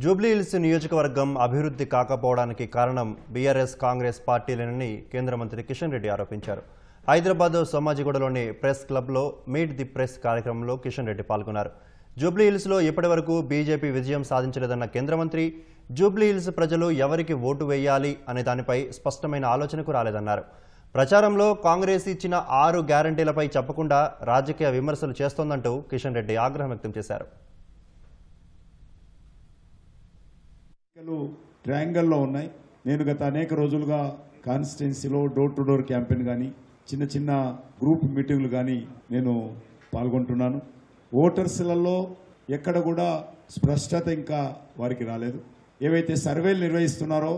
జూబ్లీహిల్స్ నియోజకవర్గం అభివృద్ధి కాకపోవడానికి కారణం బీఆర్ఎస్ కాంగ్రెస్ పార్టీలేనని కేంద్ర మంత్రి కిషన్ రెడ్డి ఆరోపించారు. హైదరాబాద్ సోమాజిగూడలోని ప్రెస్ క్లబ్లో మీట్ ది ప్రెస్ కార్యక్రమంలో కిషన్ రెడ్డి పాల్గొన్నారు. జూబ్లీహిల్స్లో ఇప్పటివరకు బీజేపీ విజయం సాధించలేదన్న కేంద్ర మంత్రి జూబ్లీహిల్స్ ప్రజలు ఎవరికి ఓటు వేయాలి అనే దానిపై స్పష్టమైన ఆలోచనకు రాలేదన్నారు. ప్రచారంలో కాంగ్రెస్ ఇచ్చిన 6 గ్యారంటీలపై చెప్పకుండా రాజకీయ విమర్శలు చేస్తోందంటూ కిషన్ రెడ్డి ఆగ్రహం వ్యక్తం చేశారు. ట్రయాంగిల్లో ఉన్నాయి. నేను గత అనేక రోజులుగా కాన్స్టిట్యున్సీలో డోర్ టు డోర్ క్యాంపెయిన్ కానీ చిన్న చిన్న గ్రూప్ మీటింగ్లు కానీ నేను పాల్గొంటున్నాను. ఓటర్స్లలో ఎక్కడ కూడా స్పష్టత ఇంకా వారికి రాలేదు. ఏవైతే సర్వేలు నిర్వహిస్తున్నారో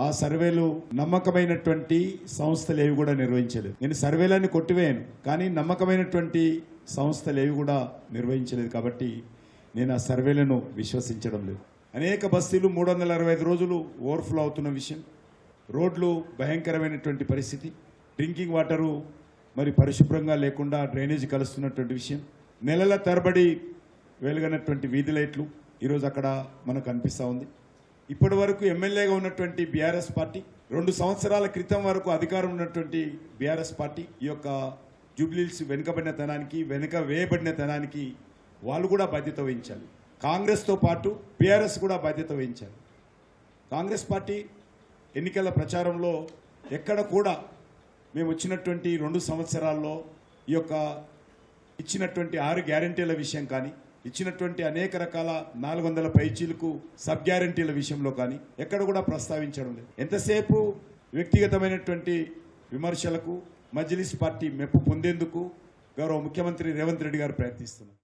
ఆ సర్వేలు నమ్మకమైనటువంటి సంస్థలు ఏవి కూడా నిర్వహించలేదు. నేను సర్వేలన్నీ కొట్టివేయను, కానీ నమ్మకమైనటువంటి సంస్థలు ఏవి కూడా నిర్వహించలేదు. కాబట్టి నేను ఆ సర్వేలను విశ్వసించడం లేదు. అనేక బస్తీలు 365 రోజులు ఓవర్ఫ్లో అవుతున్న విషయం, రోడ్లు భయంకరమైనటువంటి పరిస్థితి, డ్రింకింగ్ వాటరు మరి పరిశుభ్రంగా లేకుండా డ్రైనేజీ కలుస్తున్నటువంటి విషయం, నెలల తరబడి వెలుగనటువంటి వీధి లైట్లు ఈరోజు అక్కడ మనకు అనిపిస్తూ ఉంది. ఇప్పటి వరకు ఎమ్మెల్యేగా ఉన్నటువంటి బీఆర్ఎస్ పార్టీ, 2 సంవత్సరాల క్రితం వరకు అధికారం ఉన్నటువంటి బీఆర్ఎస్ పార్టీ ఈ యొక్క జూబ్లీహిల్స్ వెనుకబడినతనానికి వెనుక వేయబడినతనానికి వాళ్ళు కూడా బాధ్యత వహించాలి. కాంగ్రెస్తో పాటు బీఆర్ఎస్ కూడా బాధ్యత వహించాలి. కాంగ్రెస్ పార్టీ ఎన్నికల ప్రచారంలో ఎక్కడ కూడా మేము వచ్చినటువంటి 2 సంవత్సరాల్లో ఈ యొక్క ఇచ్చినటువంటి 6 గ్యారంటీల విషయం కానీ, ఇచ్చినటువంటి అనేక రకాల 400 పైచీలకు సబ్ గ్యారంటీల విషయంలో కానీ ఎక్కడ కూడా ప్రస్తావించడం లేదు. ఎంతసేపు వ్యక్తిగతమైనటువంటి విమర్శలకు మజ్లిస్ పార్టీ మెప్పు పొందేందుకు గౌరవ ముఖ్యమంత్రి రేవంత్ రెడ్డి గారు ప్రయత్నిస్తున్నారు.